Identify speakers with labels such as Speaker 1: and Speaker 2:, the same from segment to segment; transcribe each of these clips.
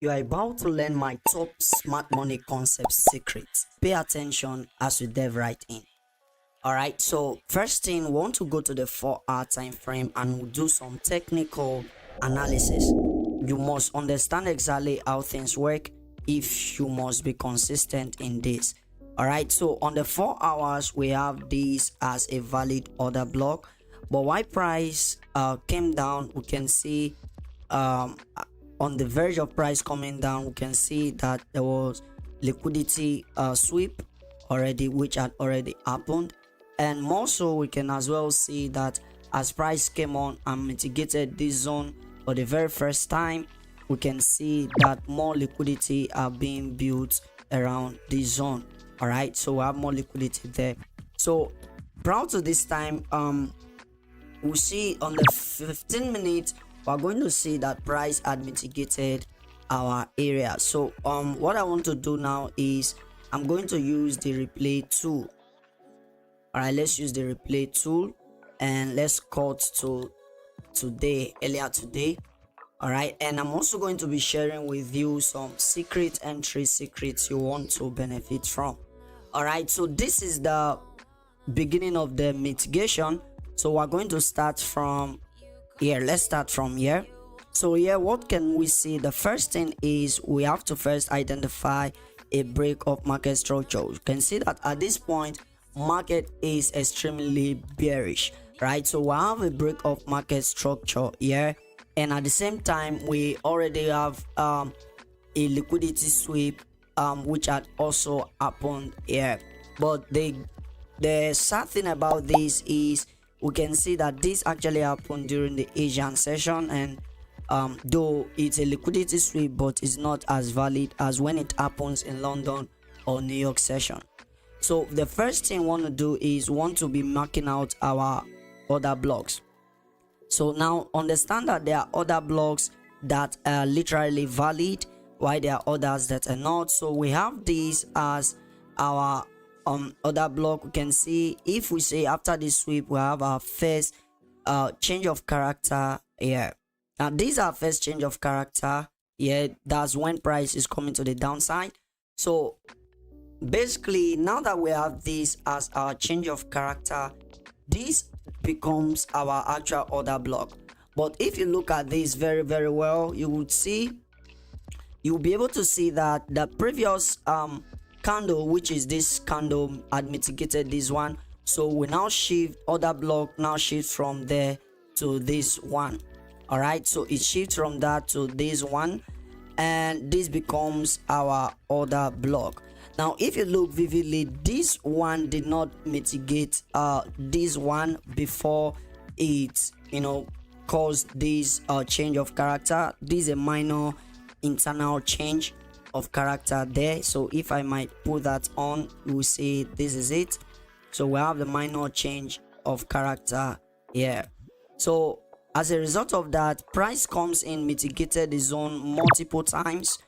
Speaker 1: You are about to learn my top smart money concept secrets. Pay attention as we dive right in. Alright, so first thing, we want to go to the 4-hour time frame and we'll do some technical analysis. You must understand exactly how things work if you must be consistent in this. Alright, so on the 4 hours, we have this as a valid order block. But why price came down, we can see on the verge of price coming down, we can see that there was liquidity sweep already, which had already happened. And more so, we can as well see that as price came on and mitigated this zone for the very first time, we can see that more liquidity are being built around this zone. All right, so we have more liquidity there. So prior to this time, we'll see on the 15 minutes, we're going to see that price had mitigated our area. So what I want to do now is I'm going to use the replay tool. All right, let's use the replay tool and let's cut to earlier today. All right, and I'm also going to be sharing with you some secret entry secrets you want to benefit from. All right, so this is the beginning of the mitigation. So we're going to start from here. Let's start from here. So here, what can we see? The first thing is we have to first identify a break of market structure. You can see that at this point market is extremely bearish, right? So we have a break of market structure here, and at the same time we already have a liquidity sweep which had also happened here. But the sad thing about this is we can see that this actually happened during the Asian session, and though it's a liquidity sweep, but it's not as valid as when it happens in London or New York session. So the first thing we want to do is want to be marking out our order blocks. So now understand that there are order blocks that are literally valid, while there are others that are not. So we have these as our order block. We can see if we say after this sweep we have our first change of character here. Now these are first change of character here. That's when price is coming to the downside. So basically, now that we have this as our change of character, this becomes our actual order block. But if you look at this very well, you would see, you'll be able to see that the previous candle, which is this candle, had mitigated this one. So we now shift order block, now shift from there to this one. All right, so it shifts from that to this one, and this becomes our order block. Now if you look vividly, this one did not mitigate this one before it caused this change of character. This is a minor internal change of character there. So if I might put that on, you will see this is it. So we have the minor change of character here. So as a result of that, price comes in, mitigated the zone multiple times,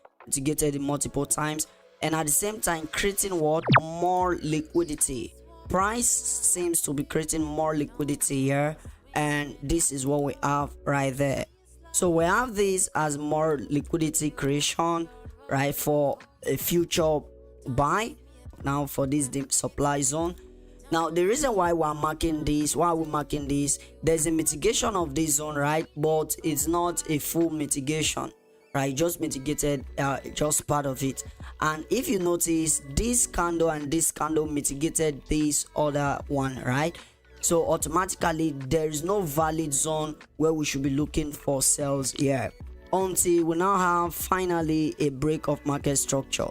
Speaker 1: and at the same time creating what? More liquidity. Price seems to be creating more liquidity here, and this is what we have right there. So we have this as more liquidity creation, right, for a future buy now for this deep supply zone. Now the reason why we're marking this, there's a mitigation of this zone, right? But it's not a full mitigation, right? Just mitigated just part of it. And if you notice, this candle and this candle mitigated this other one, right? So automatically there is no valid zone where we should be looking for sales here until we now have finally a break of market structure.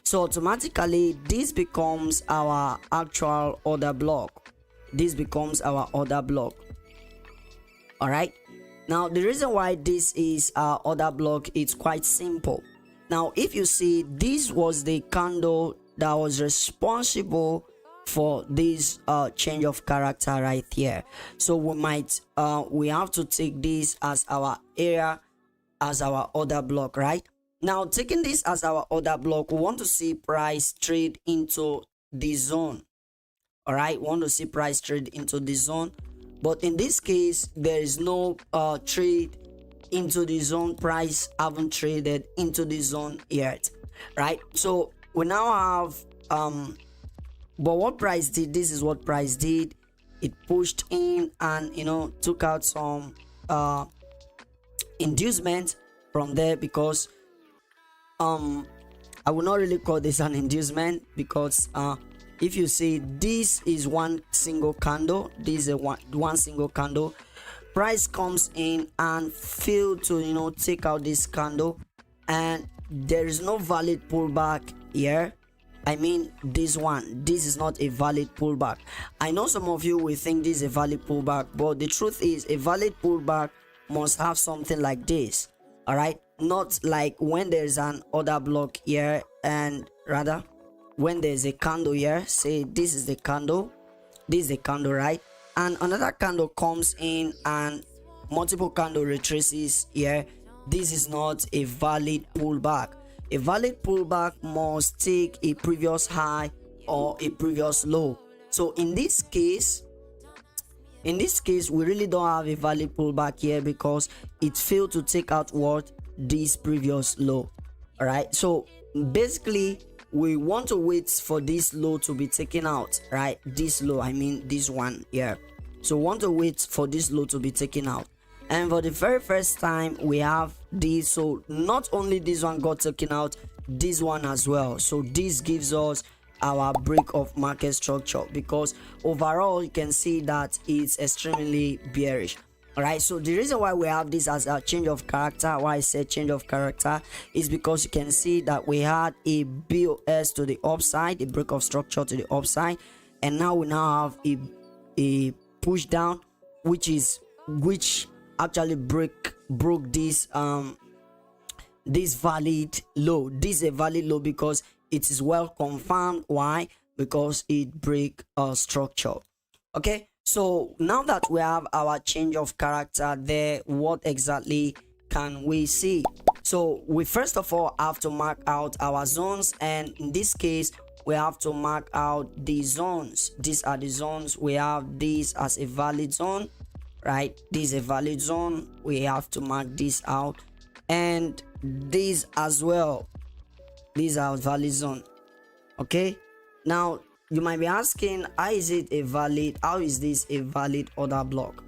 Speaker 1: So automatically this becomes our actual order block. All right, now the reason why this is our order block, it's quite simple. Now if you see, this was the candle that was responsible for this change of character right here. So we have to take this as our area, as our order block. Right now, taking this as our order block, we want to see price trade into the zone. All right, we want to see price trade into the zone, but in this case there is no trade into the zone, price haven't traded into the zone yet, right? So we now have but what price did, this is what price did. It pushed in and took out some inducement from there, because I will not really call this an inducement, because if you see, this is one single candle, this is one single candle. Price comes in and failed to take out this candle, and there is no valid pullback here. I mean, this is not a valid pullback. I know some of you will think this is a valid pullback, but the truth is, a valid pullback must have something like this. All right, not like when there's an order block here, and rather when there's a candle here, say this is the candle, this is the candle, right? And another candle comes in and multiple candle retraces here. This is not a valid pullback. A valid pullback must take a previous high or a previous low. So in this case, we really don't have a valid pullback here, because it failed to take out what, this previous low. All right, so basically we want to wait for this low to be taken out, right? This low, I mean this one here. So we want to wait for this low to be taken out, and for the very first time we have this. So not only this one got taken out, this one as well. So this gives us our break of market structure, because overall you can see that it's extremely bearish. All right, so the reason why we have this as a change of character, why I said change of character, is because you can see that we had a BOS to the upside, a break of structure to the upside, and now we have a push down, which actually broke this this valid low. This is a valid low because it is well confirmed. Why? Because it break structure. Okay, so now that we have our change of character there, what exactly can we see? So we first of all have to mark out our zones, and in this case we have to mark out the zones. These are the zones. We have this as a valid zone, right? This is a valid zone. We have to mark this out, and these as well, these are valid zone. Okay, now you might be asking, how is this a valid order block?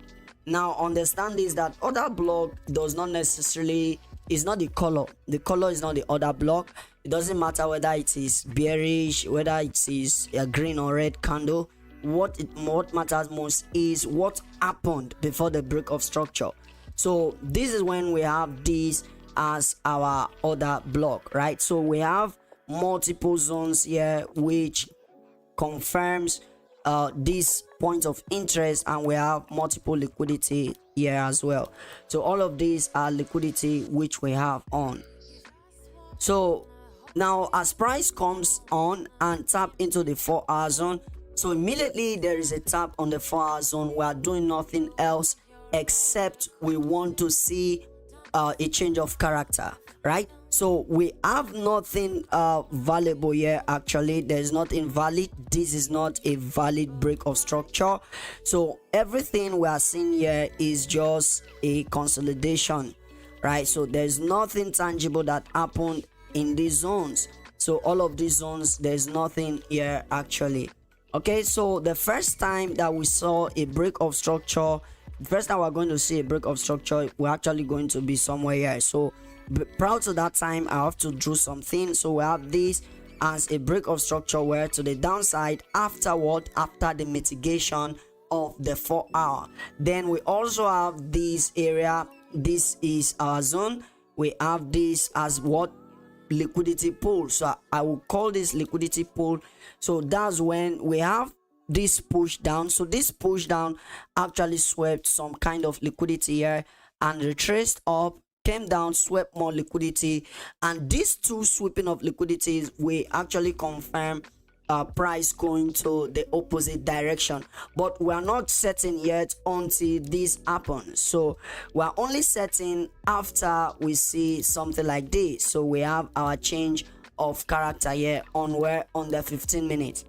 Speaker 1: Now understand this, that order block does not necessarily, is not the color is not the order block. It doesn't matter whether it is bearish, whether it is a green or red candle. What matters most is what happened before the break of structure. So this is when we have this as our order block, right? So we have multiple zones here which confirms this point of interest, and we have multiple liquidity here as well. So all of these are liquidity which we have on. So now as price comes on and tap into the 4-hour zone, so immediately there is a tap on the 4-hour zone. We are doing nothing else except we want to see a change of character, right? So we have nothing valuable here. Actually, there's nothing valid. This is not a valid break of structure. So everything we are seeing here is just a consolidation, right? So there's nothing tangible that happened in these zones. So all of these zones, there's nothing here actually. Okay, so the first time that we saw a break of structure, the first time we're going to see a break of structure, we're actually going to be somewhere here. So prior to that time, I have to draw something. So we have this as a break of structure where to the downside afterward, after the mitigation of the 4-hour. Then we also have this area. This is our zone. We have this as what? Liquidity pool. So I will call this liquidity pool. So that's when we have this push down. So this push down actually swept some kind of liquidity here and retraced up, came down, swept more liquidity, and these two sweeping of liquidities we actually confirm price going to the opposite direction, but we are not certain yet until this happens. So we are only certain after we see something like this. So we have our change of character here on the 15 minutes.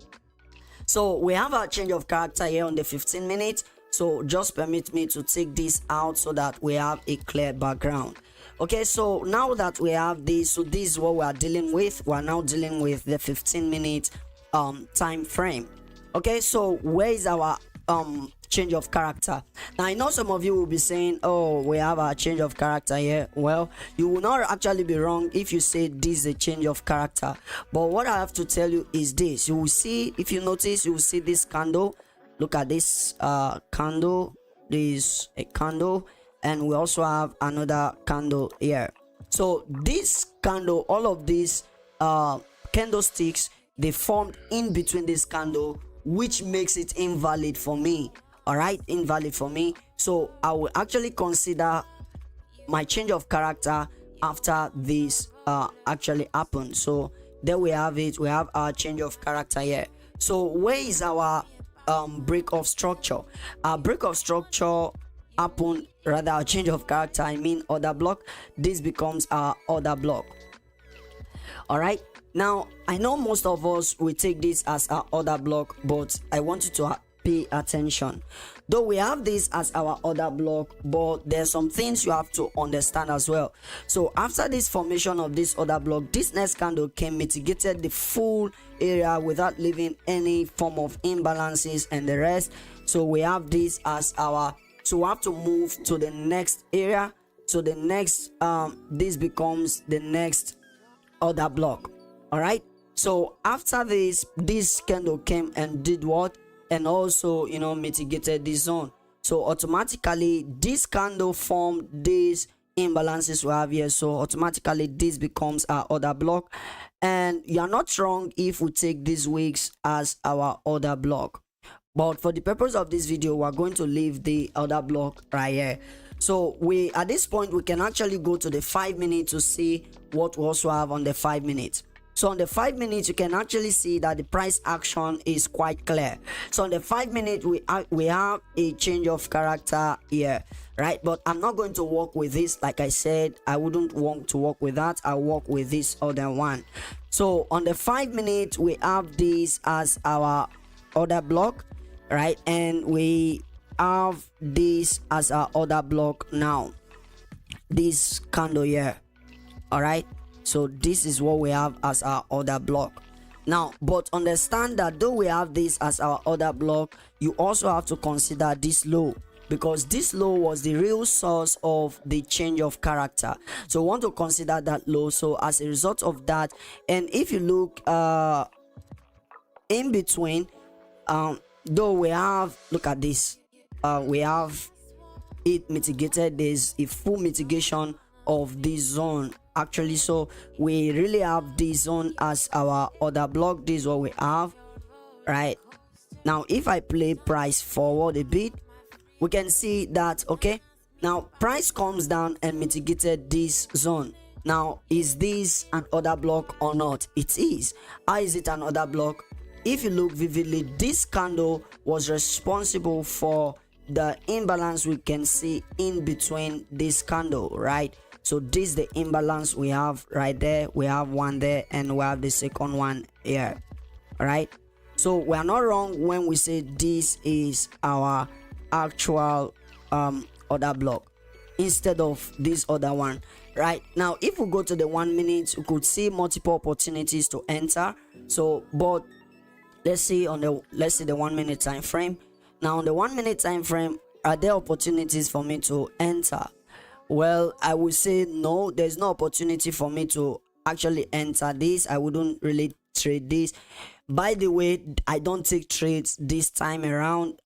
Speaker 1: So we have our change of character here on the 15 minutes. So just permit me to take this out so that we have a clear background. Okay, so now that we have this, so this is what we are dealing with. We are now dealing with the 15-minute time frame. Okay, so where is our change of character? Now I know some of you will be saying, oh, we have a change of character here. Well, you will not actually be wrong if you say this is a change of character, but what I have to tell you is this. You will see, if you notice, you will see this candle. Look at this candle. This a candle, and we also have another candle here. So this candle, all of these candlesticks, they formed in between this candle, which makes it invalid for me. All right, invalid for me. So I will actually consider my change of character after this actually happened. So there we have it. We have our change of character here. So where is our break of structure? Our break of structure happened, rather our change of character, I mean order block. This becomes our order block. All right, now I know most of us will take this as our order block, but I want you to pay attention. Though we have this as our order block, but there's some things you have to understand as well. So after this formation of this order block, this next candle came, mitigated the full area without leaving any form of imbalances and the rest. So we have this as our, so we have to move to the next area. So the next this becomes the next order block. All right, so after this candle came and did what? And also, you know, mitigated this zone. So automatically this candle formed these imbalances we have here. So automatically this becomes our order block, and you're not wrong if we take these wicks as our order block. But for the purpose of this video, we're going to leave the order block right here. So we, at this point, we can actually go to the 5 minutes to see what we also have on the 5 minutes. So on the 5 minutes, you can actually see that the price action is quite clear. So on the 5 minutes, we have a change of character here, right? But I'm not going to work with this. Like I said, I wouldn't want to work with that. I'll work with this other one. So on the 5 minutes, we have this as our order block, right? And we have this as our order block now. This candle here, all right? So this is what we have as our order block now. But understand that though we have this as our order block, you also have to consider this low, because this low was the real source of the change of character. So we want to consider that low. So as a result of that, and if you look in between, though we have, look at this, we have it mitigated. There's a full mitigation of this zone actually. So we really have this zone as our order block. This is what we have right now. If I play price forward a bit, we can see that, okay, now price comes down and mitigated this zone. Now, is this an order block or not? It is. How is it an order block? If you look vividly, this candle was responsible for the imbalance we can see in between this candle, right? So this is the imbalance we have right there. We have one there and we have the second one here. All right, so we are not wrong when we say this is our actual order block instead of this other one. Right now, if we go to the 1 minute, we could see multiple opportunities to enter. So but let's see the 1 minute time frame. Now on the 1 minute time frame, are there opportunities for me to enter? Well, I would say no, there's no opportunity for me to actually enter this. I wouldn't really trade this. By the way, I don't take trades this time around,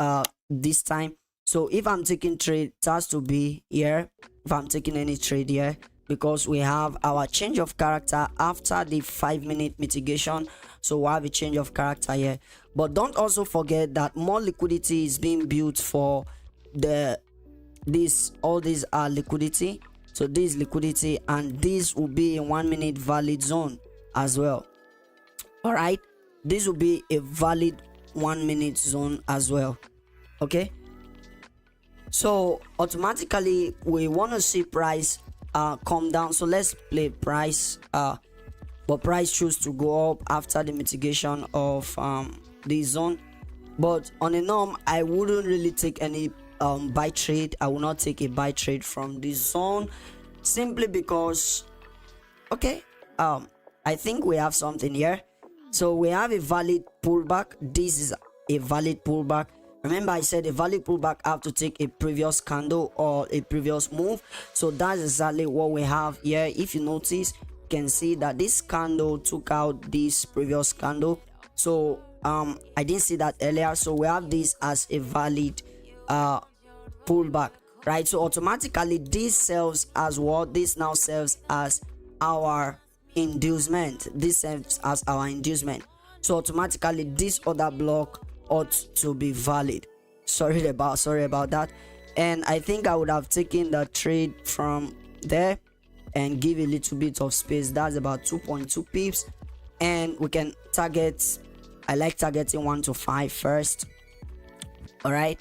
Speaker 1: this time. So if I'm taking trade, it has to be here. If I'm taking any trade here, because we have our change of character after the 5 minute mitigation. So we have a change of character here. But don't also forget that more liquidity is being built for all these are liquidity. So this liquidity, and this will be a 1 minute valid zone as well. All right, this will be a valid 1 minute zone as well. Okay, so automatically we want to see price come down. So let's play price, but price choose to go up after the mitigation of this zone. But on a norm, I wouldn't really take any buy trade. I will not take a buy trade from this zone, simply because, okay, I think we have something here. So we have a valid pullback. This is a valid pullback. Remember, I said a valid pullback have to take a previous candle or a previous move. So that's exactly what we have here. If you notice, you can see that this candle took out this previous candle. So I didn't see that earlier. So we have this as a valid pullback, right? So automatically this serves as what? This now serves as our inducement. This serves as our inducement. So automatically this other block ought to be valid. Sorry about that. And I think I would have taken the trade from there and give a little bit of space. That's about 2.2 pips, and we can target, I like targeting 1 to 5 first. All right,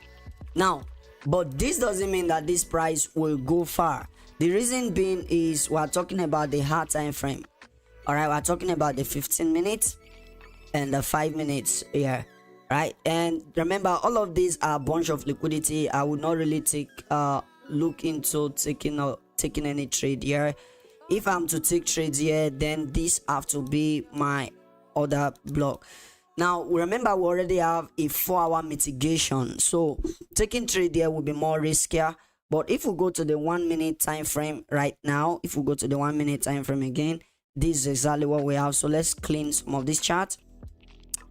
Speaker 1: now, but this doesn't mean that this price will go far. The reason being is we're talking about the hard time frame. All right, we're talking about the 15 minutes and the 5 minutes here, right? And remember, all of these are a bunch of liquidity. I would not really take look into taking any trade here. If I'm to take trades here, then this have to be my other block. Now remember, we already have a 4-hour mitigation, so taking trade here will be more riskier. But if we go to the 1 minute time frame right now, if we go to the 1 minute time frame again, this is exactly what we have. So let's clean some of this chart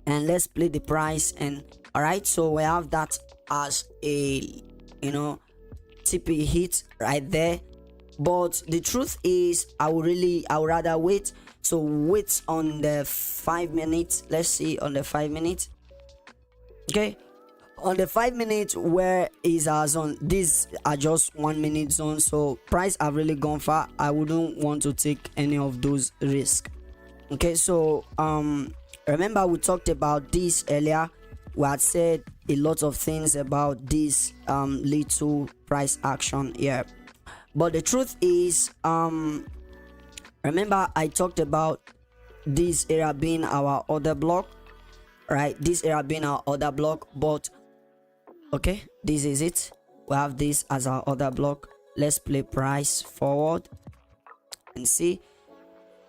Speaker 1: and let's play the price. And all right, so we have that as a, you know, TP hit right there. But the truth is, I would rather wait. So wait on the 5 minutes. Let's see on the 5 minutes. Okay, on the 5 minutes, where is our zone? These are just 1 minute zone, so price have really gone far. I wouldn't want to take any of those risks. Okay, so remember we talked about this earlier. We had said a lot of things about this little price action here. But the truth is, remember I talked about this area being our other block, right? This area being our other block. But okay, this is it. We have this as our other block. Let's play price forward and see.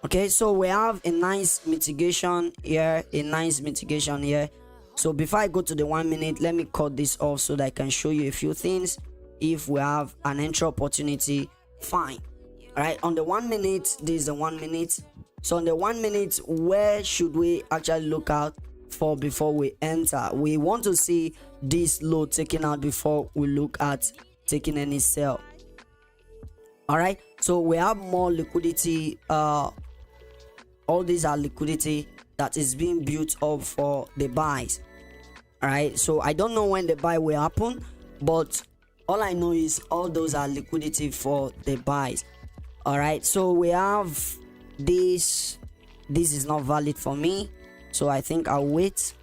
Speaker 1: Okay, so we have a nice mitigation here, So before I go to the 1 minute, let me cut this off so that I can show you a few things. If we have an entry opportunity, fine. All right, on the 1 minute, this is the 1 minute. So on the 1 minute, where should we actually look out for before we enter? We want to see this low taken out before we look at taking any sell. All right, so we have more liquidity. All these are liquidity that is being built up for the buys. All right, so I don't know when the buy will happen, but all I know is all those are liquidity for the buys. All right, so we have this. This is not valid for me, so I think I'll wait.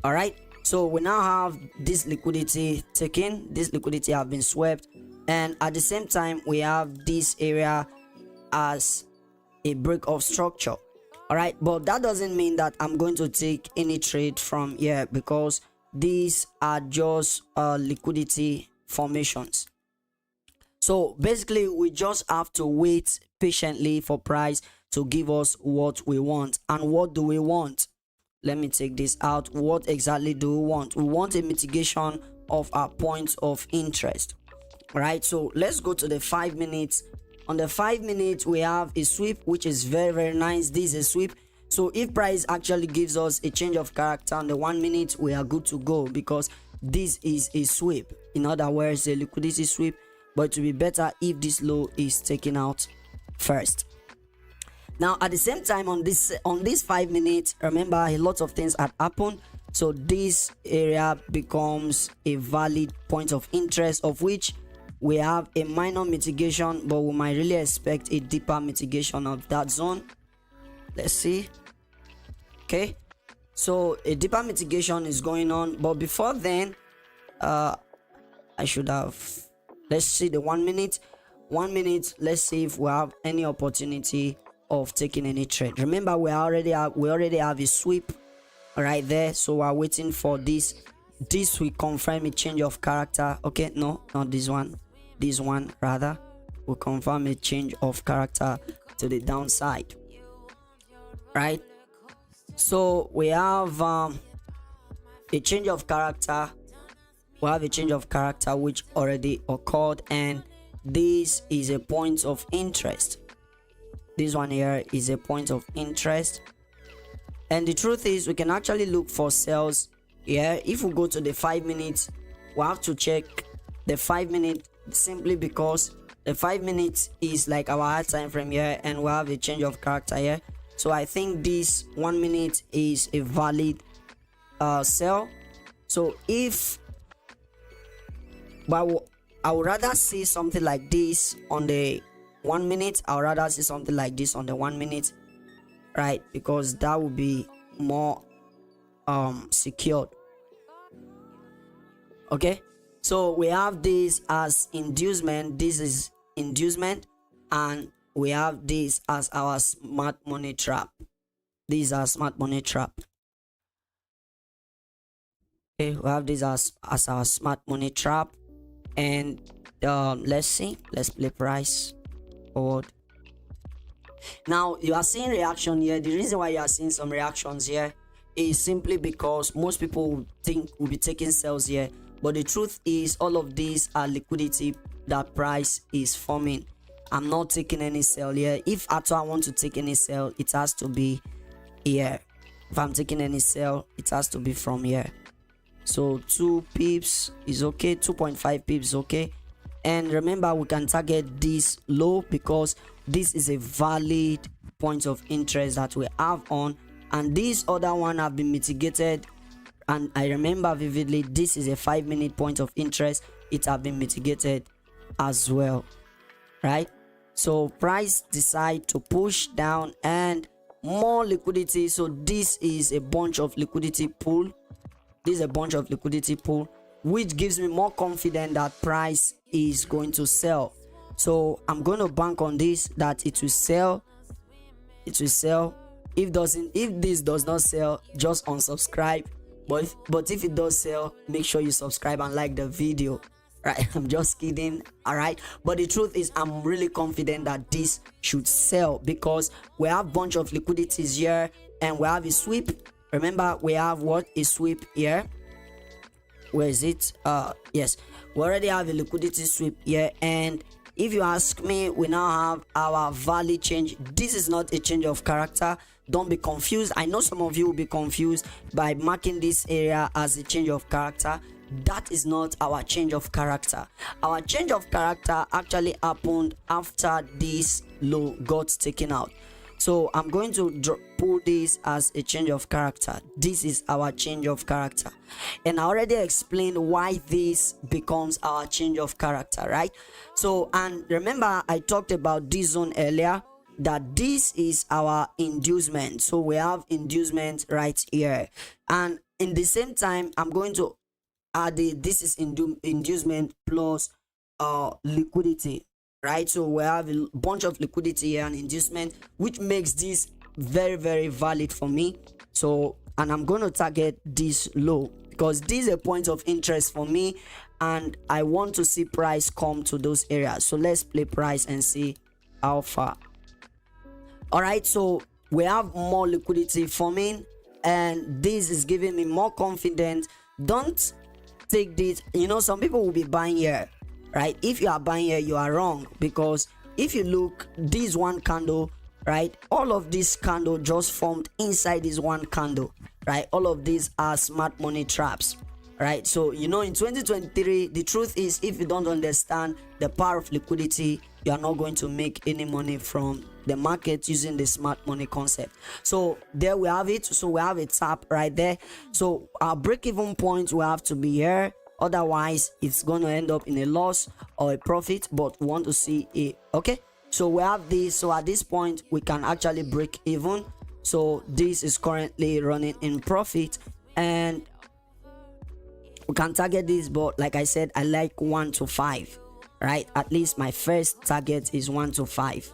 Speaker 1: All right, so we now have this liquidity taken. This liquidity have been swept, and at the same time we have this area as a break of structure. All right, but that doesn't mean that I'm going to take any trade from here, because these are just liquidity formations. So basically we just have to wait patiently for price to give us what we want. And what do we want? Let me take this out. What exactly do we want? We want a mitigation of our points of interest. All right, so let's go to the 5 minutes. On the 5 minutes, we have a sweep, which is very, very nice. This is a sweep. So if price actually gives us a change of character on the 1 minute, we are good to go, because this is a sweep. In other words, a liquidity sweep. But it will be better if this low is taken out first. Now at the same time, on this 5 minutes, remember a lot of things have happened. So this area becomes a valid point of interest, of which we have a minor mitigation, but we might really expect a deeper mitigation of that zone. Let's see. Okay, so a deeper mitigation is going on, but before then I should have, let's see the 1 minute. 1 minute, let's see if we have any opportunity of taking any trade. Remember, we already have a sweep. right there. So we're waiting for this. This will confirm a change of character. Okay, no, not this one. This one rather will confirm a change of character to the downside, right? So we have a change of character. We have a change of character which already occurred, and this is a point of interest. This one here is a point of interest, and the truth is we can actually look for sales here. If we go to the 5 minutes, we have to check the 5 minute, simply because the 5 minutes is like our high time frame here, and we have a change of character here. So I think this 1 minute is a valid sell. So if, but I would rather see something like this on the 1 minute. I would rather see something like this on the 1 minute, right? Because that would be more secured. Okay, so we have this as inducement. This is inducement, and we have this as our smart money trap. These are smart money trap. Okay, we have this as our smart money trap. And let's see, let's play price forward. Now you are seeing reaction here. The reason why you are seeing some reactions here is simply because most people think we'll be taking sales here, but the truth is all of these are liquidity that price is forming. I'm not taking any sell here. If at all I want to take any sell, it has to be here. If I'm taking any sell, it has to be from here. So 2 pips is okay, 2.5 pips okay. And remember, we can target this low because this is a valid point of interest that we have on, and this other one have been mitigated. And I remember vividly, this is a 5 minute point of interest. It have been mitigated as well, right? So price decide to push down and more liquidity. So this is a bunch of liquidity pool. This is a bunch of liquidity pool, which gives me more confidence that price is going to sell. So I'm going to bank on this, that it will sell. It will sell. If this does not sell, just unsubscribe. But if it does sell, make sure you subscribe and like the video, right? I'm just kidding, all right? But the truth is, I'm really confident that this should sell because we have bunch of liquidities here, and we have a sweep. Remember, we have what? A sweep here. Where is it? Yes, we already have a liquidity sweep here. And if you ask me, we now have our value change. This is not a change of character. Don't be confused. I know some of you will be confused by marking this area as a change of character. That is not our change of character. Our change of character actually happened after this low got taken out. So I'm going to pull this as a change of character. This is our change of character, and I already explained why this becomes our change of character, right? So, and remember, I talked about this zone earlier, that this is our inducement. So we have inducement right here, and in the same time I'm going to add this is inducement plus liquidity, right? So we have a bunch of liquidity here and inducement, which makes this very, very valid for me. So, and I'm going to target this low because this is a point of interest for me, and I want to see price come to those areas. So let's play price and see how far. All right, so we have more liquidity forming, and this is giving me more confidence. Don't take this, some people will be buying here, right? If you are buying here, you are wrong, because if you look, this one candle, right, all of this candle just formed inside this one candle, right? All of these are smart money traps, right? So in 2023, the truth is, if you don't understand the power of liquidity, you are not going to make any money from the market using the smart money concept. So there we have it. So we have a tap right there. So our break-even point will have to be here, otherwise it's going to end up in a loss or a profit, but we want to see it. Okay, so we have this. So at this point we can actually break even. So this is currently running in profit, and we can target this, but like I said, I like 1 to 5, right? At least my first target is 1 to 5.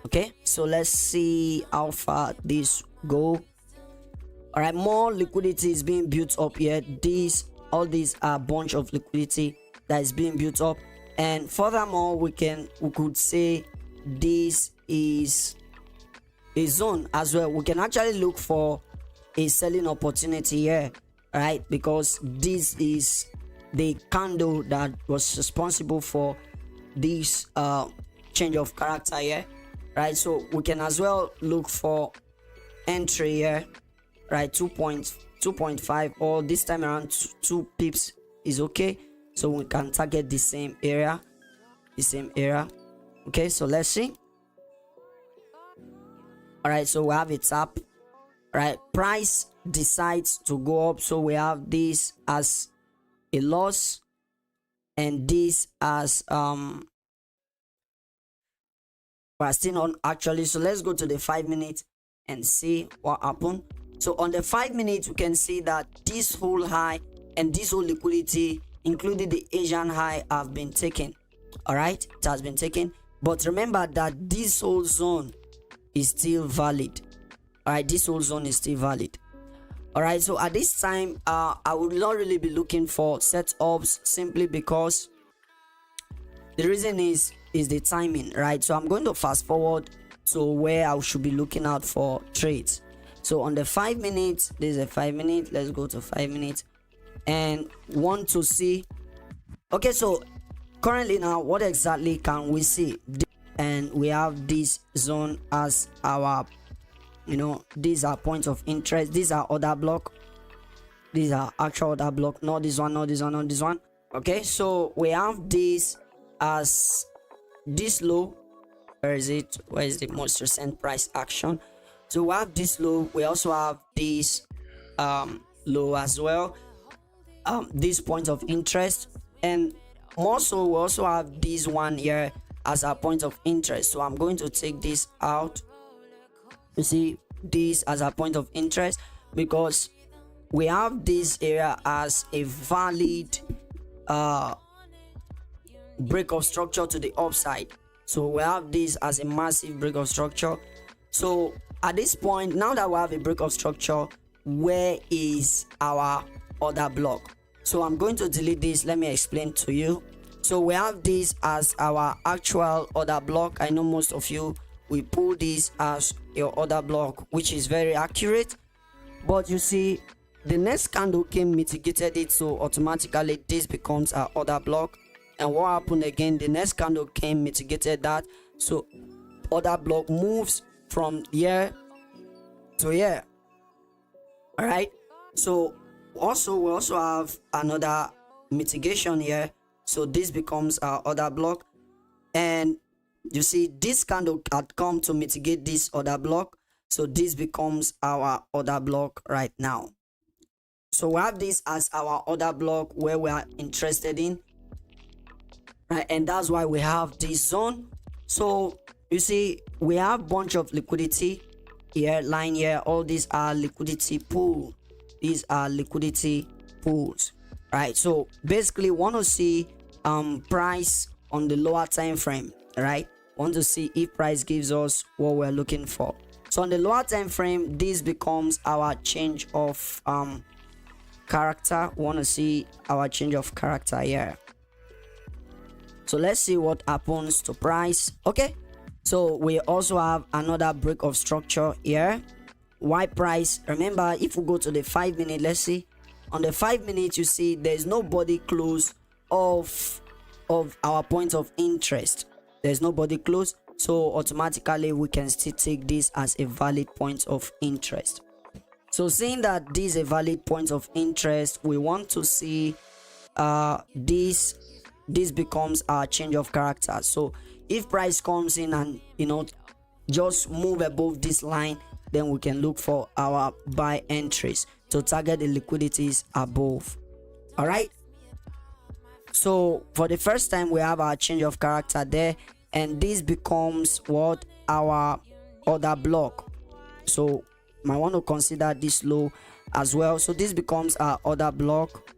Speaker 1: Okay, so let's see how far this go. All right, more liquidity is being built up here. All these are a bunch of liquidity that is being built up, and furthermore, we could say this is a zone as well. We can actually look for a selling opportunity here, right? Because this is the candle that was responsible for this change of character here, right? So we can as well look for entry here, right? 2.5, or this time around 2 pips is okay. So we can target the same area. Okay, so let's see. All right, so we have a tap, right? Price decides to go up, so we have this as a loss and this as we're still on actually. So let's go to the 5 minutes and see what happened. So on the 5 minutes, we can see that this whole high and this whole liquidity, including the Asian high, have been taken. All right, it has been taken, but remember that this whole zone is still valid. All right, this whole zone is still valid. All right, so at this time I would not really be looking for setups, simply because the reason is the timing, right? So I'm going to fast forward to where I should be looking out for trades. So on the 5 minutes, there's a 5 minute. Let's go to 5 minutes and want to see. Okay, so currently now, what exactly can we see? And we have this zone as our, these are points of interest. These are order block. These are actual order block. Not this one, not this one, not this one. Okay, so we have this as this low. Where is it? Where is the most recent price action? So we have this low. We also have this low as well. These points of interest, and more so we also have this one here as a point of interest. So I'm going to take this out. You see this as a point of interest because we have this area as a valid break of structure to the upside. So we have this as a massive break of structure. So at this point, now that we have a break of structure, where is our order block? So I'm going to delete this. Let me explain to you. So we have this as our actual order block. I know most of you will pull this as your order block, which is very accurate, but you see the next candle came, mitigated it, so automatically this becomes our order block. And what happened again? The next candle came, mitigated that, so order block moves from here to here. All right, so we also have another mitigation here, so this becomes our order block. And you see this candle had come to mitigate this order block, so this becomes our order block right now. So we have this as our order block where we are interested in, right? And that's why we have this zone. So you see we have bunch of liquidity here, line here. All these are liquidity pool. These are liquidity pools, right? So basically want to see price on the lower time frame, right? Want to see if price gives us what we're looking for. So on the lower time frame, this becomes our change of character. Want to see our change of character here. So let's see what happens to price. Okay, so we also have another break of structure here. Why price? Remember, if we go to the 5 minute, let's see on the 5 minutes, you see there's nobody close of our point of interest. There's nobody close, so automatically we can still take this as a valid point of interest. So seeing that this is a valid point of interest, we want to see this becomes our change of character. So if price comes in and just move above this line, then we can look for our buy entries to target the liquidities above. All right, so for the first time we have our change of character there, and this becomes what our order block. So might want to consider this low as well. So this becomes our order block,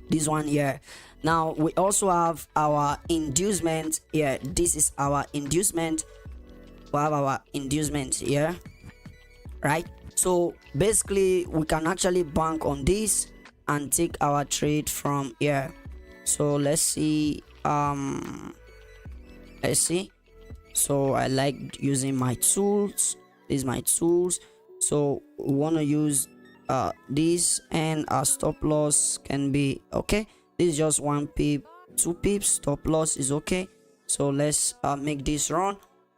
Speaker 1: this one here. Now we also have our inducement here. This is our inducement. We have our inducement here. right? So basically we can actually bank on this and take our trade from here. So let's see. So I like using my tools. These my tools. So we want to use this, and our stop loss can be okay. This is just 1 pip, 2 pips. Stop loss is okay. So let's make this run.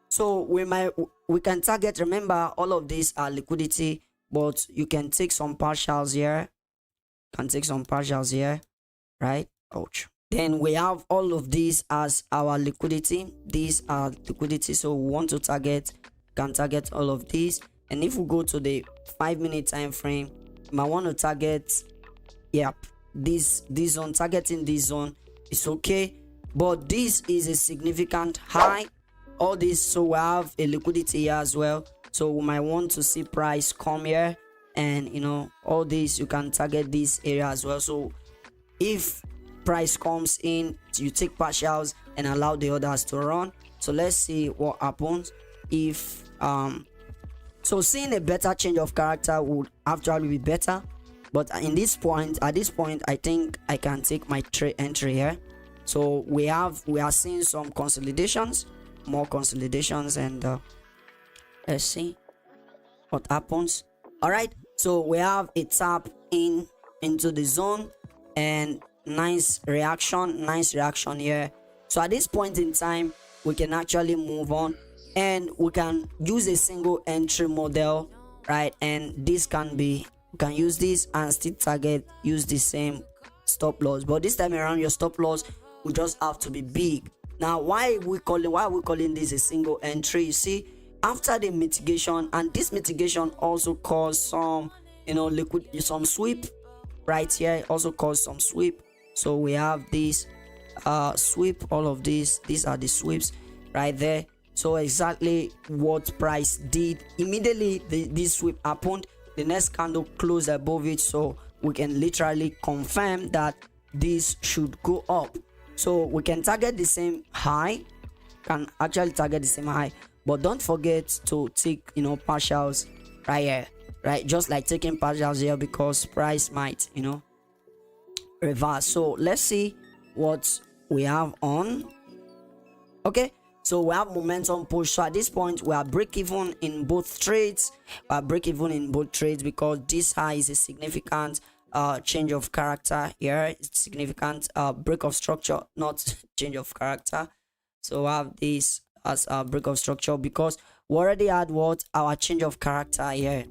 Speaker 1: So we can target. Remember, all of these are liquidity, but you can take some partials here. Right? Ouch. Then we have all of these as our liquidity. These are liquidity, so we want to can target all of these. And if we go to the 5-minute time frame, you might want to target, this zone. Targeting this zone is okay, but this is a significant high. All this, so we have a liquidity here as well, so we might want to see price come here, and all this, you can target this area as well. So if price comes in, you take partials and allow the others to run. So let's see what happens if so seeing a better change of character would actually be better, but at this point I think I can take my trade entry here. So we are seeing some consolidations, more consolidations, and let's see what happens. All right, so we have a tap into the zone, and nice reaction here. So at this point in time, we can actually move on, and we can use a single entry model, right? And this can be, you can use this and still target, use the same stop loss, but this time around your stop loss will just have to be big. Now why are we calling this a single entry? You see, after the mitigation, and this mitigation also caused some some sweep right here, also caused some sweep. So we have this sweep, all of these are the sweeps right there. So exactly what price did immediately this sweep happened, the next candle closed above it, so we can literally confirm that this should go up. So we can target the same high, but don't forget to take partials right here, right? Just like taking partials here, because price might reverse. So let's see what we have on. Okay, so we have momentum push. So at this point we are break even in both trades. Because this high is a significant change of character here. It's significant break of structure, not change of character. So we have this as a break of structure, because we already had our change of character here,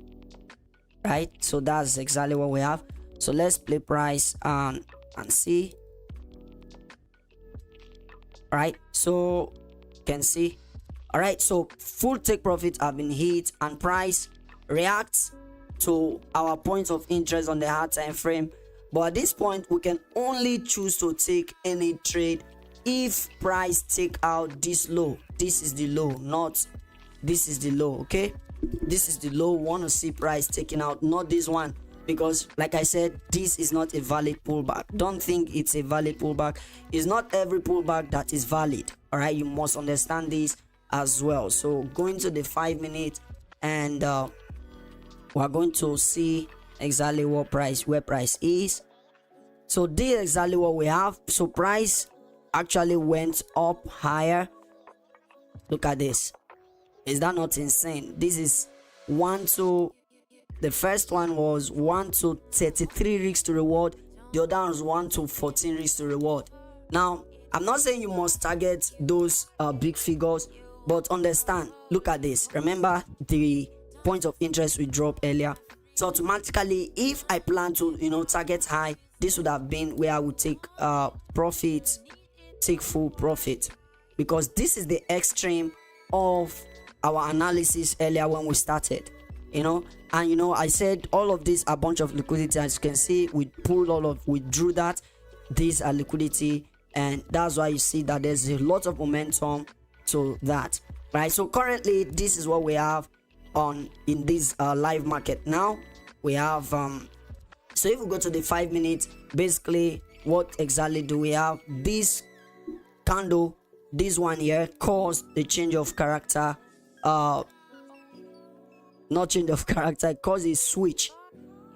Speaker 1: right? So that's exactly what we have. So let's play price and see. All right, so you can see. All right, so full take profits have been hit, and price reacts to our points of interest on the hard time frame. But at this point, we can only choose to take any trade if price take out this low. This is the low, not this is the low. Okay, this is the low. We want to see price taking out, not this one, because like I said, this is not a valid pullback. Don't think it's a valid pullback. It's not every pullback that is valid. All right, you must understand this as well. So going to the 5-minute, and we're going to see exactly where price is. So this is exactly what we have. So price actually went up higher. Look at this. Is that not insane? This is 1 to, the first one was 1 to 33 risks to reward, the other one was 1 to 14 risks to reward. Now I'm not saying you must target those big figures, but understand, look at this. Remember the point of interest we dropped earlier. So automatically, if I plan to target high, this would have been where I would take profit, take full profit, because this is the extreme of our analysis earlier when we started, and I said all of these are a bunch of liquidity. As you can see, we drew that these are liquidity, and that's why you see that there's a lot of momentum to that, right? So currently this is what we have in this live market. Now we have so if we go to the 5-minute, basically what exactly do we have? This candle, this one here, caused the change of character not change of character, it caused a switch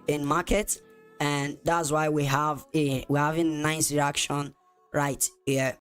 Speaker 1: in market, and that's why we're having nice reaction right here